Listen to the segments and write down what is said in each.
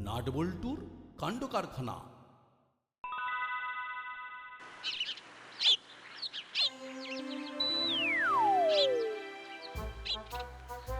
নাটবল্টুর কাণ্ড কারখানা।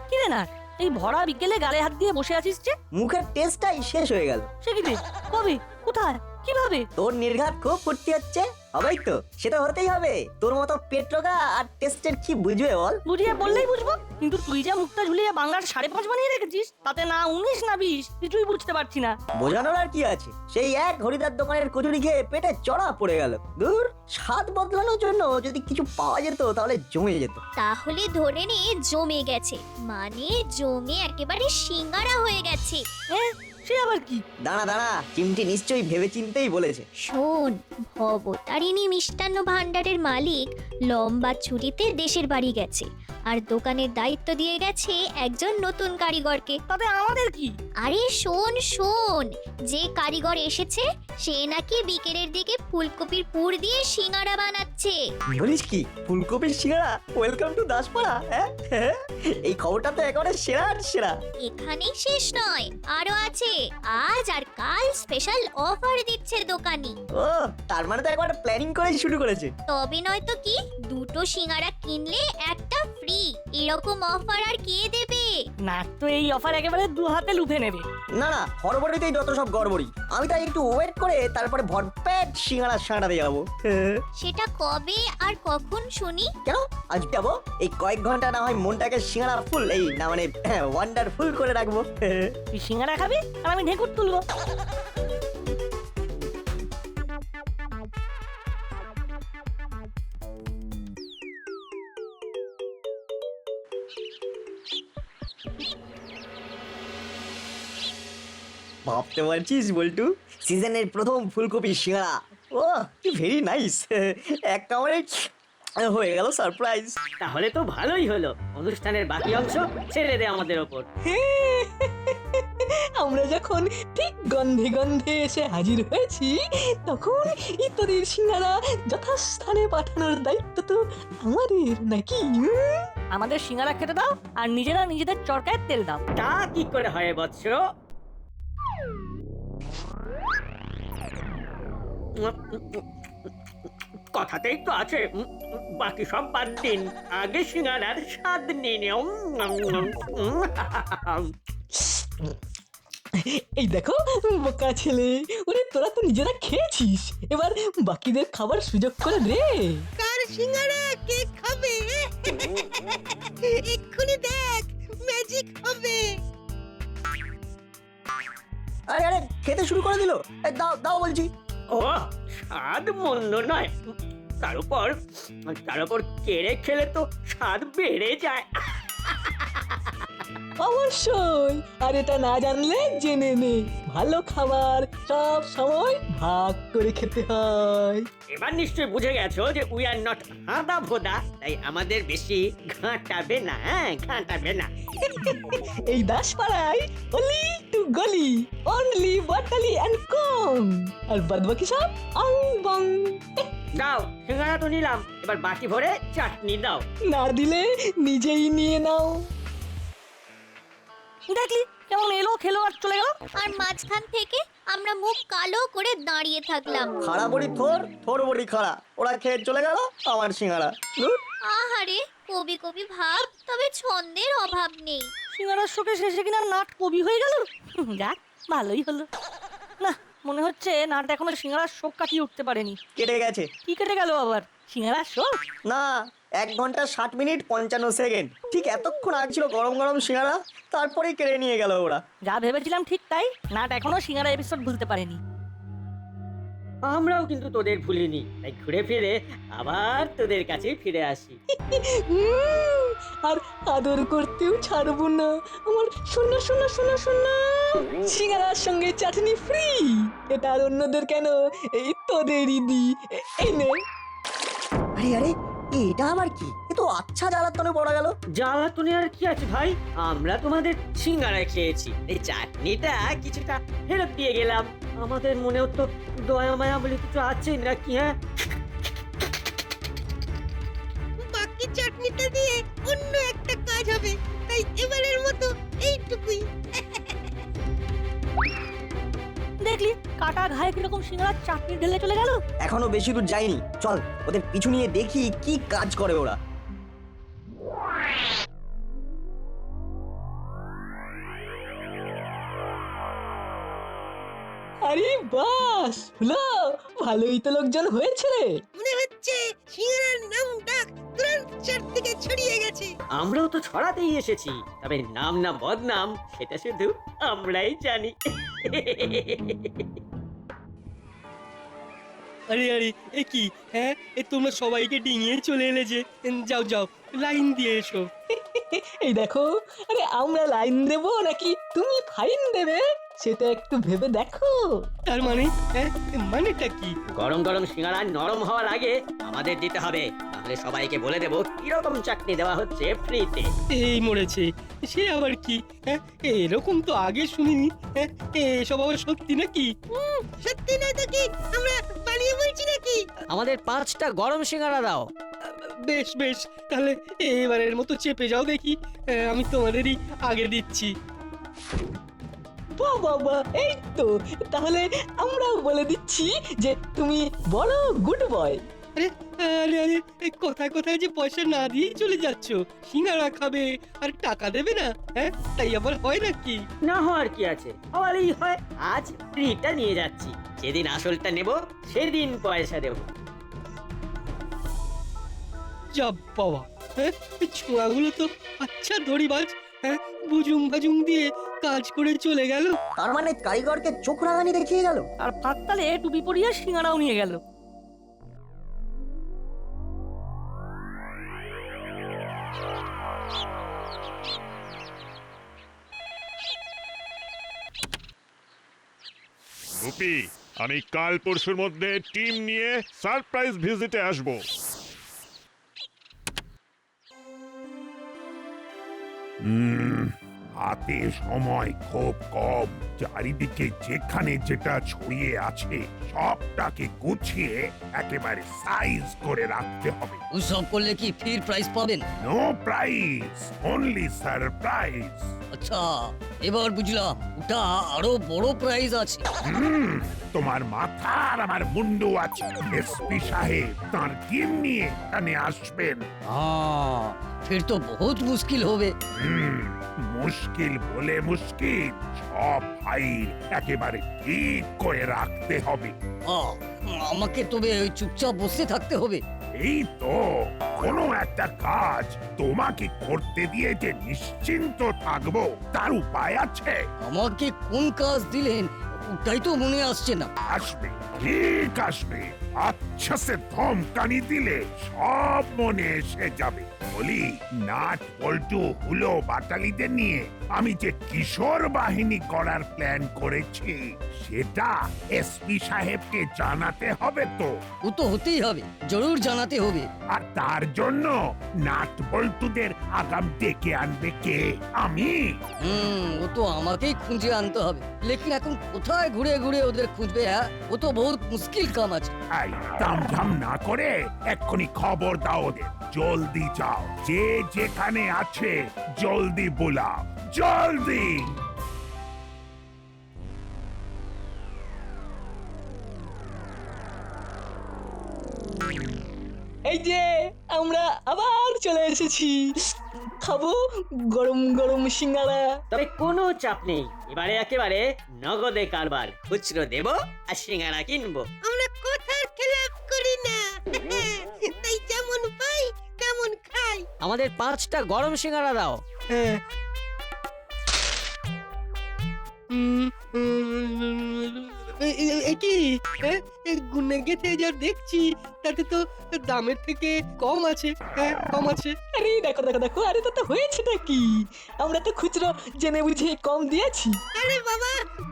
কি রে না, এই ভরা বিকেলে গালে হাত দিয়ে বসে আছিস যে? মুখের টেস্টটাই শেষ হয়ে গেল। সে কি রে? কবে? কোথায়? কিভাবে? তোর নির্ঘাত খুব ফুর্তি হচ্ছে। হবেই তো, সেটা হতেই হবে। তোর মতো পেট্রোগা আর টেস্টের কি বুঝবে বল? বুঝিয়ে বললেই বুঝবো, কিন্তু তুই যা মুখটা ঝুলিয়ে বাংলার 5.5 বানিয়ে রেখেছিস, তাতে না 19 না 20 কিছুই বুঝতে পারছি না। বোঝানোর আর কি আছে? সেই এক হরিদার দোকানের কচুরি খেয়ে পেটে চড়া পড়ে গেল। দূর, স্বাদ বদলানোর জন্য যদি কিছু পাওয়া যেত তাহলে জমে যেত। তাহলে ধরে নে জমে গেছে, মানে জমে একেবারে সিঙ্গারা হয়ে গেছে। হ্যাঁ, সে আবার কি? দাঁড়া দাঁড়া, চিমটি নিশ্চয়ই ভেবে চিন্তেই বলেছে। শোন, ভবতারিণী মিষ্টান্ন ভান্ডারের মালিক লম্বা ছুটিতে দেশের বাড়ি গেছে, আর দোকানের দায়িত্ব দিয়ে গেছে একজন নতুন কারিগরকে। তাতে আমাদের কি? আরে শোন শোন, যে কারিগর এসেছে সে নাকি বিকেলের দিকে ফুলকপির পুর দিয়ে সিঙ্গারা বানাচ্ছে। বলিস কি, ফুলকপির সিঙ্গারা? Welcome to Daspara. হ্যাঁ, এই খবরটা তো একেবারে সেরা সেরা। এখানেই শেষ নয়, আরো আছে। আজ আর কাল স্পেশাল অফার দিচ্ছে দোকানি। ও, তার মানে তো একবার প্ল্যানিং করে শুরু করেছে। তবে নয় তো কি, দুটো সিঙ্গারা কিনলে একটা ফ্রি, এরকম অফার আর কে দেবে? না তো এই অফার একেবারে দু হাতে লুফে নেবে। না না, হড়বড়িতেই যত সব গড়বড়ি। আমি তাই একটু ওয়েট করে তারপরে ভরপেট সিঙ্গারা সাঁটাতে যাবো। সেটা কবে আর কখন শুনি? কেন আজ যাবো? এই কয়েক ঘন্টা না হয় মনটাকে সিঙ্গারা ফুল, এই না মানে ওয়ান্ডারফুল করে রাখবো। তুই সিঙ্গারা খাবি আর আমি ঢেকুর তুলবো। ভাবতে পারছিস বল্টু, সিজনের প্রথম ফুলকপি সিঙ্গারা। ও, কি ভেরি নাইস। এক কামড়ে হয়ে গেল সারপ্রাইজ। তাহলে তো ভালোই হলো, অনুষ্ঠানের বাকি অংশ ছেড়ে দে আমাদের ওপর। আমরা যখন ঠিক গন্ধে গন্ধে এসে হাজির হয়েছি, তখন ইতরের সিঙ্গারা যথাস্থানে পাঠানোর দায়িত্ব তো আমাদের নাকি? আমাদের সিঙ্গারা খেতে দাও আর নিজেরা নিজেদের চরকায় তেল দাও। তা কি করে হয় বৎস? কথাতেই তো আছে, বাকি সব বাদ দিন, আগে সিঙ্গারার স্বাদ নিন। এই দেখো বোকা ছেলে, ওরে তোরা তো নিজেরা খেয়েছিস, এবার বাকিদের খাবার সুযোগ করে দে। কার সিঙ্গারা কে খাবে? এক্ষুনি দেখ, ম্যাজিক হবে। আরে আরে, খেতে শুরু করে দিল। দাও দাও বলছি। ও, স্বাদ মন্দ নয়, তার উপর কেড়ে খেলে তো স্বাদ বেড়ে যায়। অবশ্যই, আর এটা না জানলে জেনে নে, ভালো খাবার সব সময় ভাগ করে খেতে হয়। এবার নিশ্চয় বুঝে গেছো যে উই আর নট হাঁদা ভোদা, তাই আমাদের বেশি ঘাঁটাবে না, ঘাঁটাবে না। এই দাসপাড়ায় অলি টু গলি, অনলি বাটালি এন্ড কম, আর বাদ বাকি সব আং বাং। দাও, সিঙ্গারা তো নিলাম, এবার বাকি ভরে চাটনি দাও। না দিলে নিজেই নিয়ে নাও। দেখলি কেমন এলো, খেলো আর চলে গেল। আর মাঝখান থেকে আমরা মুখ কালো করে দাঁড়িয়ে থাকলাম। খাড়া বড়ি থোর, থোর বড়ি খাড়া। ওরা খেয়ে চলে গেল আমার সিঙ্গারা। আহারে, কবি কবি ভাব, তবে ছন্দের অভাব নেই। সিঙ্গারার শোকে শেষে কিনা নাট কবি হয়ে গেল। যাক, ভালোই হলো। না, মনে হচ্ছে নাট এখনো সিঙ্গারার শোক কাটিয়ে উঠতে পারেনি। কেটে গেছে। কি কেটে গেল আবার? সিঙ্গারার শোক? না, 1 ঘন্টা 60 মিনিট 55 সেকেন্ড। ঠিক এতক্ষণ আগে ছিল গরম গরম সিঙ্গারা, তারপরেই কেড়ে নিয়ে গেল ওরা। যা ভেবেছিলাম ঠিক তাই, নাট এখনো সিঙ্গারা এপিসোড ভুলতে পারেনি। আমরাও কিন্তু তোদের ভুলিনি, তাই ঘুরে ফিরে আবার তোদের কাছে ফিরে আসি। আর আদর করতেও ছাড়বো না আমার শোনা শোনা শোনা শোনা। সিঙ্গারার সঙ্গে চাটনি ফ্রি, এটা আর অন্যদের কেন, এই তোদেরই দি। এই নে। আরে আরে, এটা আবার কি? এ তো আচ্ছা জ্বালাতনে পড়া গেল। জ্বালাতনে আর কি আছে ভাই, আমরা তোমাদের সিঙ্গারা খেয়েছি, এই চাটনিটা কিছুটা ফেরত দিয়ে গেলাম। আমাদের মনেও তো দয়া মায়া বলে কিছু আছে নাকি? হ্যাঁ, বাকি চাটনিটা দিয়ে অন্য একটা কাজ হবে, তাই এবারের মতো এইটুকুই। দেখলি কাটা ঘায়ে কিরকম সিঙ্গারার চাটনি ঢেলে চলে গেল। এখনো বেশি দূর যায়নি, চল ওদের পিছু নিয়ে দেখি কি কাজ করে ওরা। আরে বাস হলো, ভালোই তো লোকজন হয়েছে রে। মনে হচ্ছে সিঙ্গারার নাম ডাক তুরন্ত চারদিকে ছড়িয়ে গেছে। আমরাও তো ছড়াতেই এসেছি, তবে নাম না বদনাম সেটা শুধু আমরাই জানি। আরে আরে এ কি, হ্যাঁ এ তোমরা সবাইকে ডিঙিয়ে চলে এলে যে, যাও যাও লাইন দিয়ে এসো। এই দেখো, আরে আমরা লাইন দেব নাকি তুমি ফাইন দেবে সেটা একটু ভেবে দেখো। তার মানে, হ্যাঁ মানেটা কি? গরম গরম সিঙ্গারা নরম হওয়ার আগে আমাদের দিতে হবে, তাহলে সবাইকে বলে দেবো কিরকম চাটনি দেওয়া হচ্ছে ফ্রিতে। এই মরেছে, সে আবার কি? হ্যাঁ এরকম তো আগে শুনিনি। হ্যাঁ এসব আবার সত্যি নাকি? সত্যি নয় তো কি, আমরা বানিয়ে বলছি নাকি? আমাদের 5টা গরম সিঙ্গারা দাও। বেশ বেশ, তাহলে এবারের মতো চেপে যাও দেখি, আমি তোমাদেরই আগে দিচ্ছি। বাহ বাহ বাহ, এই তো তাহলে আমরাও বলে দিচ্ছি যে তুমি বড় গুড বয়। আরে আরে আরে কোথায় কোথায় যে পয়সা না দিয়েই চলে যাচ্ছ? সিঙ্গারা খাবে আর টাকা দেবে না? হ্যাঁ তাই আবার হয় নাকি? না হওয়ার কি আছে, হওয়ারই হয়। আজ ফ্রিটা নিয়ে যাচ্ছি, যেদিন আসলটা নেব সেদিন পয়সা দেবো। যা বাবা, হ্যাঁ ছোঁয়াগুলো তো আচ্ছা ধরিবাজ, হ্যাঁ বুজুং ভাজুং দিয়ে কাজ করে চলে গেল। তার মানে কারিগরকে চোখ রাঙানি দেখিয়ে গেল। আর ফাঁকতালে টুপি পরিয়ে সিঙ্গারাও নিয়ে গেল। রুপি, আমি কাল পরশুর মধ্যে টিম নিয়ে সারপ্রাইজ ভিজিটে আসব। হাতে সময় খুব কম, চারিদিকে যেখানে যেটা ছড়িয়ে আছে সবটাকে গুছিয়ে একেবারে সাইজ করে রাখতে হবে। সব করলে কি ফির প্রাইজ পাবেন? No prize, only surprise. আচ্ছা এবার বুঝলাম, ওটা আরো বড় প্রাইজ আছে। তোমার মাথা আর আমার মুন্ডু আছে। এসপি সাহেব তার টিম নিয়ে এখানে আসবেন। ফির তো বহুত মুশকিল হবে। মুশকিল বলে মুশকিল, সব ফাইল একেবারে ঠিক করে রাখতে হবে। আমাকে তবে ওই চুপচাপ বসে থাকতে হবে? এই তো, কোনো একটা কাজ তোমাকে করতে দিয়ে যে নিশ্চিন্ত থাকবো তার উপায় আছে? আমাকে কোন কাজ দিলেন ওটাই তো মনে আসছে না। আসবে, ঠিক আসবে। আচ্ছা সে ধমকানি দিলে সব মনে এসে যাবে। বলি, নাট পল্টু হুলো বাটালিদের নিয়ে আমি যে কিশোর বাহিনী করার প্ল্যান করেছি সেটা এসপি সাহেবকে জানাতে হবে তো। ও তো হতেই হবে, জরুর জানাতে হবে। আর তার জন্য নাট পল্টুদের আগাম ডেকে আনবে কে? আমি। ও তো আমাকেই খুঁজে আনতে হবে। লেকিন এখন কোথায় ঘুরে ঘুরে ওদের খুঁজবে? হ্যাঁ ও তো বহুত মুশকিল কাম আছে। এই তামঝাম না করে এক্ষুনি খবর দাও ওদের, জলদি যাও, যে যেখানে আছে জলদি বুলাও, জলদি। এই যে আমরা আবার চলে এসেছি, খাবো গরম গরম সিঙ্গারা। তবে কোনো চাপ নেই, এবারে একেবারে নগদে কারবার। খুচরো দেব আর সিঙ্গারা কিনবো। আমরা কথার খেলাপ করি না। তাই যেমন পাই তেমন খাই। আমাদের 5টা গরম সিঙ্গারা দাও। হ্যাঁ কি গুনে গেছে যা দেখছি তাতে তো দামের থেকে কম আছে। হ্যাঁ কম আছে। আরে দেখো দেখো দেখো, আরে তো হয়েছেটা কি, আমরা তো খুচরো জেনে বুঝে কম দিয়েছি। আরে বাবা,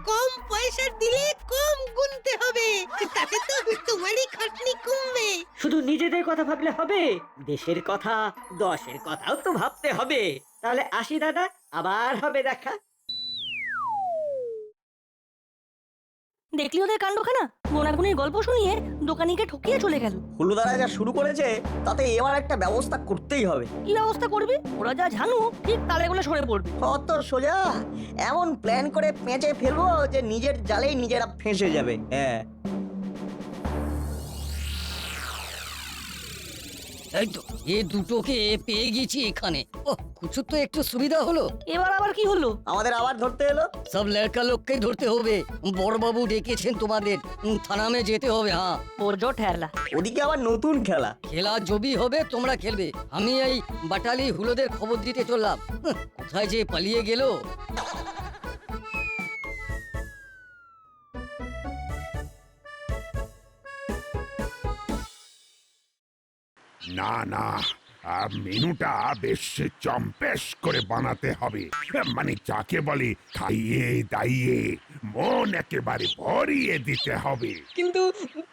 কম পয়সা দিলে কম গুনতে হবে, তাতে তো তোমারই খাটনি কমবে। শুধু নিজেদের কথা ভাবলে হবে, দেশের কথা, দশের কথাও তো ভাবতে হবে। তাহলে আসি দাদা, আবার হবে দেখা। দেখলি ওদের কাণ্ডখানা, গোনাগুনির গল্প শুনিয়ে দোকানিকে ঠকিয়ে চলে গেল। হুলুদারা যা শুরু করেছে তাতে এবার একটা ব্যবস্থা করতেই হবে। কি ব্যবস্থা করবি? ওরা যা ঝানু ঠিক তালে বলে সরে পড়বে। অত সোজা এমন প্ল্যান করে পেঁচে ফেলবো যে নিজের জালেই নিজেরা ফেঁসে যাবে। হ্যাঁ, এই তো এ দুটোকে পেয়ে গেছি এখানে। ও কিছু তো একটু সুবিধা হলো। এবার আবার কি হলো? আমাদের আবার ধরতে এলো। সব লড়কা লোককেই ধরতে হবে। বড়বাবু ডেকেছেন তোমাদের, থানামে যেতে হবে। হ্যাঁ, ওর জো ঠেলা। ওদিকে আবার নতুন খেলা। খেলা জবি হবে, তোমরা খেলবে। আমি এই বাটালি হুলোদের খবর দিতে চললাম। কোথায় যে পালিয়ে গেল। না না, মেনুটা বেশ চম্পেশ করে বানাতে হবে। মানে যাকে বলে খাইয়ে দাইয়ে মন একেবারে ভরিয়ে দিতে হবে। কিন্তু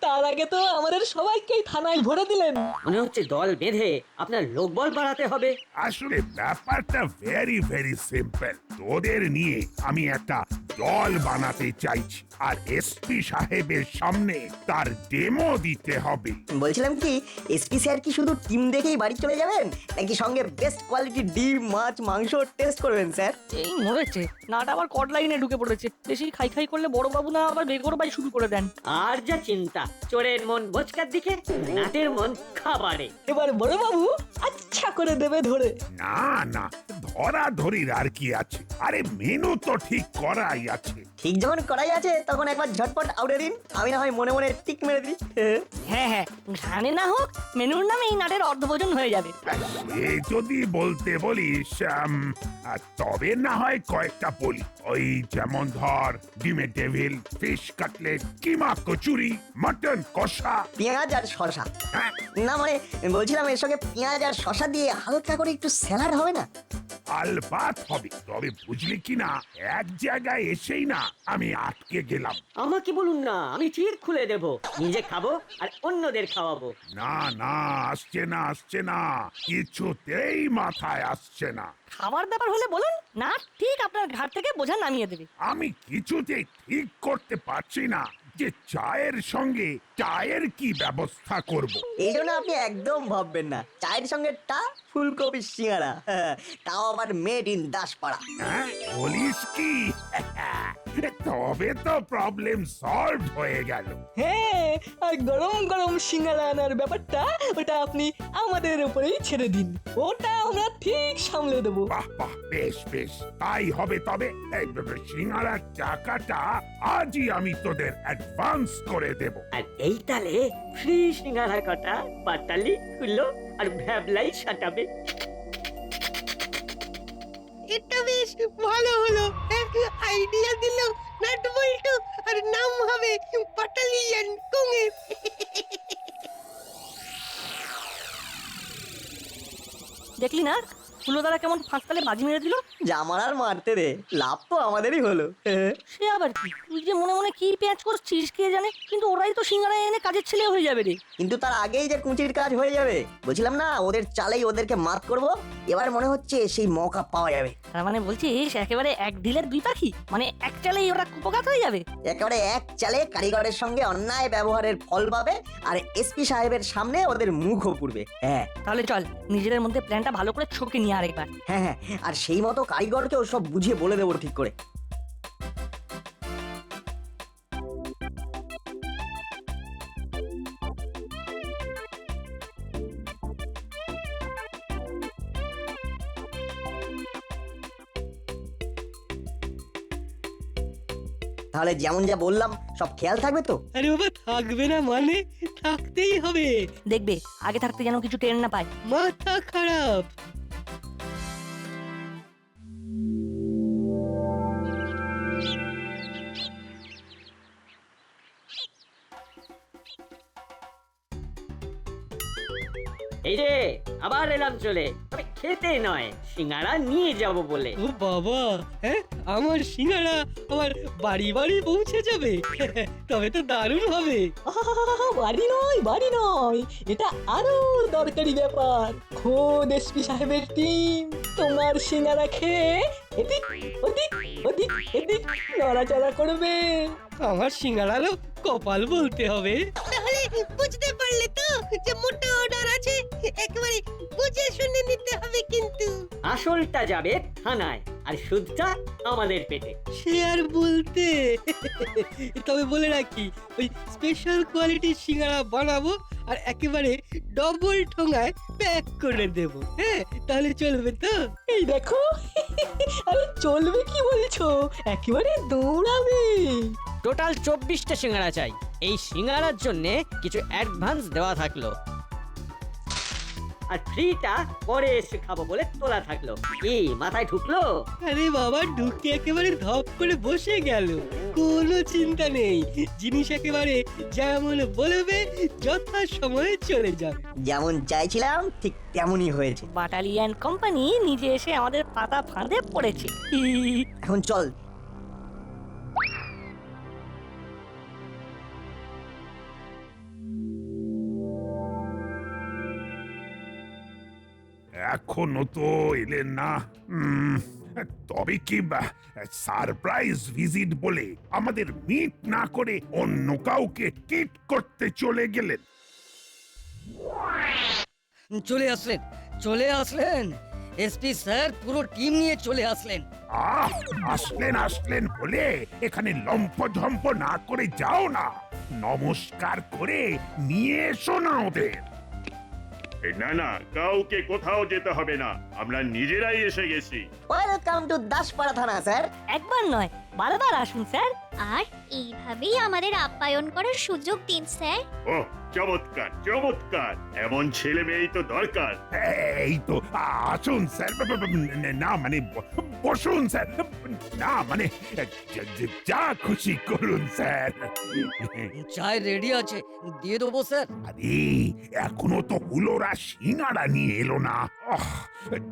তার আগে তো আমাদের সবাইকেই থানায় ভরে দিলেন। মনে হচ্ছে দল বেঁধে আপনার লোকবল বাড়াতে হবে। আসলে ব্যাপারটা ভেরি ভেরি সিম্পল। তোদের নিয়ে আমি একটা দল বানাতে চাইছি, আর এসপি সাহেবের সামনে তার ডেমো দিতে হবে। বলছিলাম কি, এসপি স্যার কি শুধু টিম দেখেই বাড়ি চলে যাবেন, নাকি সঙ্গে বেস্ট কোয়ালিটির ডিম মাছ মাংস টেস্ট করবেন স্যার? এই মরেছে, নাট আবার কট লাইনে ঢুকে পড়েছে। বেশি খাই খাই করলে বড় বাবু না আবার বেগর বাই শুরু করে দেন। আর যা চিন্তা, চোরের মন বোচকার দিকে, নাটের মন খাবারে। এবার বড় বাবু আচ্ছা করে দেবে ধরে। না না, ধরা ধরির আর কি আছে? আরে মেনু তো ঠিক করাই আছে। ঠিক যখন করাই আছে তখন একবার ঝটপট আউটে দিন, আমি না হয় মনে মনে টিক মেরে দিই। হ্যাঁ হ্যাঁ, ঘানে না হোক মেনুর নামে এই নাটের অর্ধভোজন হয়ে যাবে। এ যদি বলতে বলিস, তবে না হয় কয়েকটা বলি। ওই যেমন ধর ডিমের ডেভিল, ফিশ কাটলেট, কিমা কচুরি, মটন কষা। পেঁয়াজ আর শশা? হ্যাঁ, না মানে বলছিলাম এর সঙ্গে পেঁয়াজ আর শশা দিয়ে হালকা করে একটু স্যালাড হবে না? আলবাত হবে, তবে বুঝলি কিনা এক জায়গায় এসেই না আমি আটকে গেলাম। আমাকে বলুন না, আমি ঠিক খুলে দেব। নিজে খাবো আর অন্যদের খাওয়াবো। না না, আসছে না আসছে না, কিছুতেই মাথায় আসছে না। খাবার ব্যাপার হলে বলুন, না ঠিক আপনার ঘাট থেকে বোঝা নামিয়ে দেবে। আমি কিছুতেই ঠিক করতে পারছি না যে চায়ের সঙ্গে চায়ের কি ব্যবস্থা করব। এই জন্য আপনি একদম ভাববেন না, চায়ের সঙ্গে ফুলকপি সিঙ্গারা, তাও আবার মেড ইন দাসপাড়া। হ্যাঁ, বলিস কি? তবে তো প্রবলেম সলভ হয়ে গেল। হ্যাঁ, আর গরম গরম সিঙ্গারা আনার ব্যাপারটা ওটা আপনি আমাদের উপরেই ছেড়ে দিন, ওটা আমরা ঠিক সামলে দেবো। বাহ বাহ, বেশ বেশ, তাই হবে। তবে এই সিঙ্গারার টাকাটা আজই আমি তোদের অ্যাডভান্স করে দেব। আর এই তালে ফ্রি সিঙ্গারা কটা পাতালি খুললো আর ভ্যাবলাই সাটাবে। এটা বেশ ভালো হলো। আইডিয়া দিল নাট বল্টু, আর নাম হবে বাটালিয়ান কুঙে। দেখলি না ফুলোদারা কেমন ফাঁকতালে বাজি মেরে দিল। জামার আর মারতে দে, লাভ তো আমাদেরই হলো। সে আবার কি? তুই যে মনে মনে কি পেঁয়াজ করছিস কে জানে, কিন্তু ওরাই তো সিঙ্গারা এনে কাজের ছেলে হয়ে যাবে রে। কিন্তু তার আগেই যে কুচির কাজ হয়ে যাবে, বলছিলাম না ওদের চালেই ওদেরকে মাত করব। এবার মনে হচ্ছে সেই মৌকা পাওয়া যাবে। তার মানে বলছিস একেবারে এক ঢিলের দুই পাখি, মানে এক চালেই ওরা কুপকাত হয়ে যাবে। একেবারে এক চালে কারিগরের সঙ্গে অন্যায় ব্যবহারের ফল পাবে, আর এসপি সাহেবের সামনে ওদের মুখও পুড়বে। হ্যাঁ তাহলে চল নিজেদের মধ্যে প্ল্যানটা ভালো করে ছকে নিয়ে আরেকবার। হ্যাঁ হ্যাঁ, আর সেই মতো কারিগরকেও সব বুঝিয়ে বলে দেবো ঠিক করে। তাহলে যেমন যা বললাম সব খেয়াল থাকবে তো? আরে বাবা, থাকবে না মানে? থাকতেই হবে। দেখবে আগে থাকতে যেন কিছু টের না পায়। মাথা খারাপ। এই রে, আবার এলাম চলে, তবে খেতে নয়, সিঙ্গারা নিয়ে যাব বলে। ও বাবা, হ্যাঁ আমার সিঙ্গারা আমার বাড়ি বাড়ি পৌঁছে যাবে তবে তো দারুণ হবে। আহা, বাড়ি নয় এটা আরো দরকারি ব্যাপার। খোদ এসপি সাহেবের টিম তোমার সিঙ্গারা খেয়ে এদিক ওদিক ওদিক এদিক নড়াচড়া করবে। আমার সিঙ্গারারও কপাল বলতে হবে। তাহলে বুঝতে পারলে তো যে মোটা অর্ডার আছে, একেবারে বুঝে শুনে নিতে হবে কিন্তু। আসলটা যাবে থানায় আর সুদটা আমাদের পেটে। সে আর বলতে তবে বলে রাখি ওই স্পেশাল কোয়ালিটির সিঙ্গারা বানাবো আর একেবারে ডবল ঠোঙায় প্যাক করে দেব। হ্যাঁ তাহলে চলবে তো? এই দেখো আরে চলবে কি বলছো, একেবারে দৌড়াবে। টোটাল 24টা সিঙ্গারা চাই। এই সিঙ্গারার জন্য কিছু অ্যাডভান্স দেওয়া থাকলো, আর ফ্রিটা পরে এসে খাবো বলে তোলা থাকলো। কি মাথায় ঢুকলো? আরে বাবা ঢুকে একেবারে ধপ করে বসে গেল। কোনো চিন্তা নেই, জিনিস একেবারে যেমন বলবে যথা সময়ে চলে যাবে। যেমন চাইছিলাম ঠিক তেমনই হয়েছে। বাটালিয়ান কোম্পানি নিজে এসে আমাদের পাতা ফাঁদে পড়েছে। এখন চল। এখনো তো এলেন না। তবে কি সারপ্রাইজ ভিজিট বলে আমাদের মিট না করে অন্য কাউকে কিট করতে চলে গেলেন। চলে আসলেন এসপি স্যার, পুরো টিম নিয়ে চলে আসলেন। আসলেন বলে এখানে লম্পঝম্প না করে যাও না, নমস্কার করে নিয়ে এসো না ওদের। না না, কাউকে কোথাও যেতে হবে না, আমরা নিজেরাই এসে গেছি। ওয়েলকাম টু দাসপাড়া থানা স্যার। একবার নয় বারবার আসুন স্যার। আর এইভাবেই আমাদের আপ্যায়ন করার সুযোগ দিন স্যার। ও চমৎকার চমৎকার, এমন ছেলে মেয়েই তো দরকার। এই তো আসুন স্যার, না মানে বসুন স্যার, না মানে যা খুশি করুন স্যার। চায় রেডি আছে, দিয়ে দেবো স্যার। আরে এখনো তো হুলোরা সিঙ্গারা নিয়ে এলো না।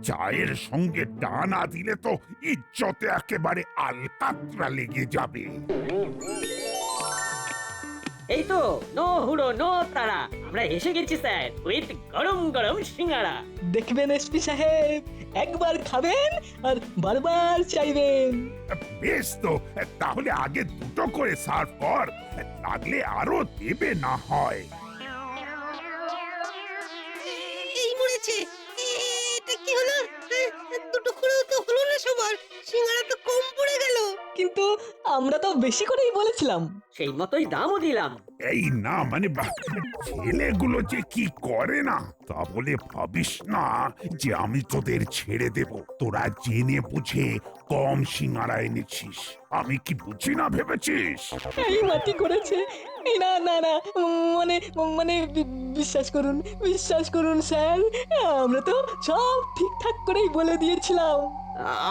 চায়ের সঙ্গে টানা দিলে তো ইজ্জতে একেবারে আলকাতরা লেগে যাবে। এই তো নো হুড়ো নো তারা, আমরা এসে গেছি স্যার উইথ গরম গরম সিঙ্গারা। দেখবেন এসপি সাহেব, একবার খাবেন আর বারবার চাইবেন। বেশ তো, তাহলে আগে দুটো করে সার্ভ কর, লাগলে আরো দেবে না হয়। এই মরেছে, এটা কি হলো? দুটো করেও তো হলো না সবার, সিঙ্গারা তো কম পড়ে গেল। কিন্তু আমরা তো বেশি করেই বলেছিলাম। সেই মতোই দামও দিলাম। এই না মানে ছেলেগুলো যে কি করে না, তা বলে ভাবিস না যে আমি তোদের ছেড়ে দেব। তোরা জেনে বুঝে কম সিঙ্গারা এনেছিস, আমি কি বুঝি না ভেবেছিস? এই মাটি করেছে। এই না না না, মানে মানে বিশ্বাস করুন স্যার, আমরা তো সব ঠিকঠাক করেই বলে দিয়েছিলাম।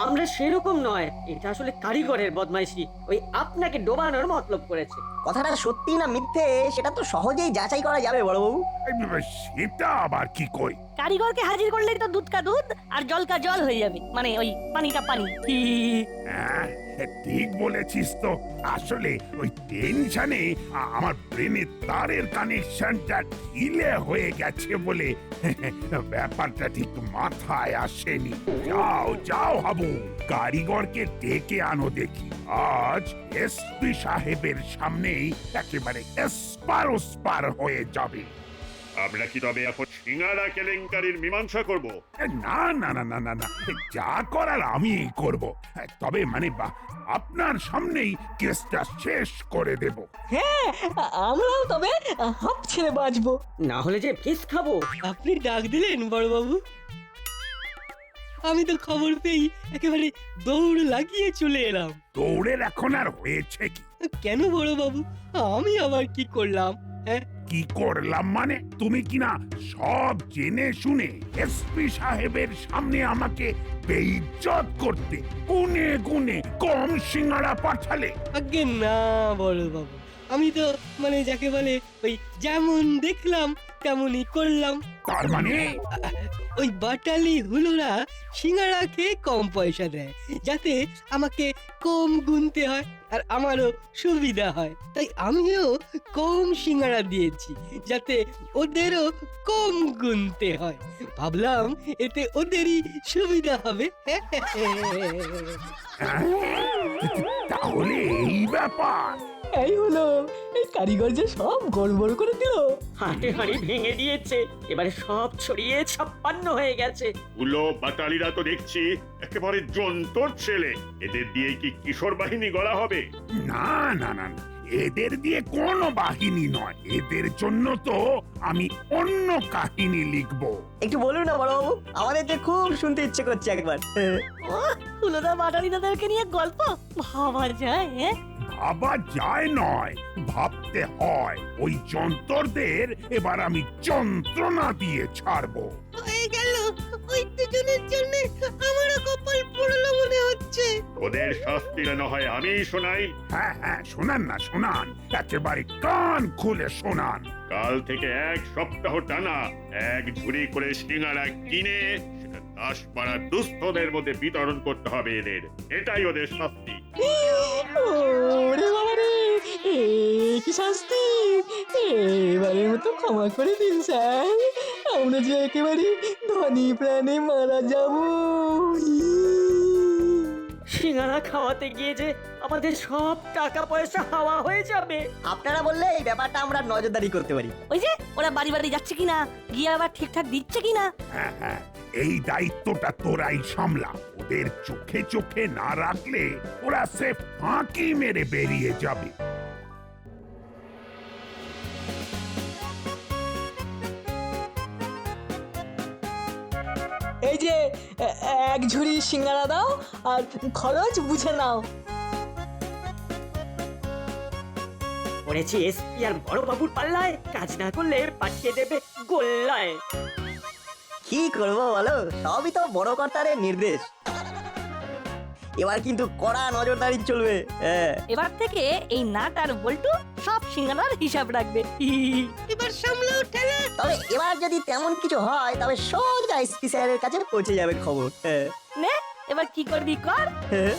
আমরা সেরকম নয়, এটা আসলে কারিগরের বদমাইশি, ওই আপনাকে ডোবানোর মতলব করেছে। কথাটা সত্যি না মিথ্যে সেটা তো সহজেই যাচাই করা যাবে বড়বাবু। সেটা আবার কি কই? কারিগরকে হাজির করলেই তো দুধ কা দুধ আর জল কা জল হয়ে যাবে, মানে ওই পানিটা পানি। হ্যাঁ, ঠিক বলেছিস তো। আসলে ওই টেনশনে আমার ব্রেনের তারের কানেকশনটা ঢিলে হয়ে গেছে বলে ব্যাপারটা ঠিক মাথায় আসেনি। যাও হাবু, কারিগরকে ডেকে আনো দেখি। আজ এসপি সাহেবের সামনেই একেবারে এসপার ওসপার হয়ে যাবে। আমরা কি তবে এখন সিঙ্গারা কেলেঙ্কারির মীমাংসা করব? না না না না না না, যা করার আমি করব, তবে মানে আপনার সামনেই কেসটা শেষ করে দেব। হ্যাঁ, আমরাও তবে হাঁপ ছেড়ে বাঁচবো। না হলে যে ফিস খাবো। আপনি ডাক দিলেন বড়বাবু, আমি তো খবর পেয়ে একেবারে দৌড় লাগিয়ে চলে এলাম। দৌড়ের এখন আর হয়েছে কি? কেন বড়বাবু, আমি আবার কি করলাম? হ্যাঁ, কি করলাম মানে? তুমি কিনা সব জেনে শুনে এসপি সাহেবের সামনে আমাকে বেইজ্জত করতে গুনে গুনে কম সিঙ্গারা পাঠালে। আগে না বড়বাবু, আমি তো মানে যাকে বলে ওই যেমন দেখলাম তেমনই করলাম। তার মানে ওই বাটালি হুলোরা সিঙ্গারা খেয়ে কম পয়সা দেয়, যাতে আমাকে কম গুনতে হয় আর আমারও সুবিধা হয়। তাই আমিও কম সিঙ্গারা দিয়েছি, যাতে ওদেরও কম গুনতে হয়। ভাবলাম এতে ওদেরই সুবিধা হবে। তাহলে এই ব্যাপার। এই হলো, এই কারিগর যে সব গড়বড় করে দিল। হাঁড়ি হাঁড়ি ভেঙে দিয়েছে, এবারে সব ছড়িয়ে ছাপ্পান্ন হয়ে গেছে। হুলো বাটালিরা তো দেখছি একেবারে জন্তর ছেলে। এদের দিয়ে কি কিশোর বাহিনী গড়া হবে? না না না না, এদের দিয়ে কোনো বাহিনী নয়, এদের জন্য তো আমি অন্য কাহিনী লিখবো। একটু বলুন না বড়বাবু, আমাদের যে খুব শুনতে ইচ্ছে করছে একবার। ও হুলোদা বাটালি দাদাকে নিয়ে গল্প ভাবা যায়, হ্যাঁ? ভাবা যায় নয়, ভাবতে হয়। ওই যন্ত্রদের এবার আমি যন্ত্রণা দিয়ে ছাড়বো। হয়ে গেল, ওই দুজনের জন্য আমারও কপাল পড়লো মনে হচ্ছে। ওদের শাস্তিটা না হয় আমি শোনাই। হ্যাঁ হ্যাঁ, শোনান না, শোনান, একেবারে কান খুলে শোনান। কাল থেকে 1 সপ্তাহ টানা 1 ঝুড়ি করে সিঙ্গারা কিনে সেটা 10 পাড়ার দুস্থদের মধ্যে বিতরণ করতে হবে এদের। এটাই ওদের শাস্তি। ওরে বাবা রে, এ কি শাস্তি! এবারের মতো ক্ষমা করে দিন স্যার, আমরা যে একেবারে ধনী প্রাণে মারা যাব। সিঙ্গারা খাওয়াতে গিয়ে যে আমাদের সব টাকা পয়সা হাওয়া হয়ে যাবে। আপনারা বললে এই ব্যাপারটা আমরা নজরদারি করতে পারি। ওই যে ওরা বাড়ি বাড়ি যাচ্ছে কিনা, গিয়ে আবার ঠিকঠাক দিচ্ছে কিনা। হ্যাঁ হ্যাঁ, এই দায়িত্বটা তোরাই সামলা। ওদের চোখে চোখে না রাখলে ওরা সে ফাঁকি মেরে বেরিয়ে যাবে। এই যে 1 ঝুড়ি সিঙ্গারা দাও আর খরচ বুঝে নাও। পড়েছি এসপি আর বড় বাবুর পাল্লায়, কাজ না করলে পাঠিয়ে দেবে গোল্লায়। কি করবো বলো, সবই তো বড় কর্তারের নির্দেশ। এবার কিন্তু কড়া নজরদারি চলবে। হ্যাঁ, এবার থেকে এই নাট আর বল্টু সব সিঙ্গারার হিসাব রাখবে। এবার সামলাও ঠেলা। তবে এবার যদি তেমন কিছু হয় তবে সোজা এসপি স্যারের কাছে পৌঁছে যাবে খবর। হ্যাঁ। নে এবার কি করবি কর। হ্যাঁ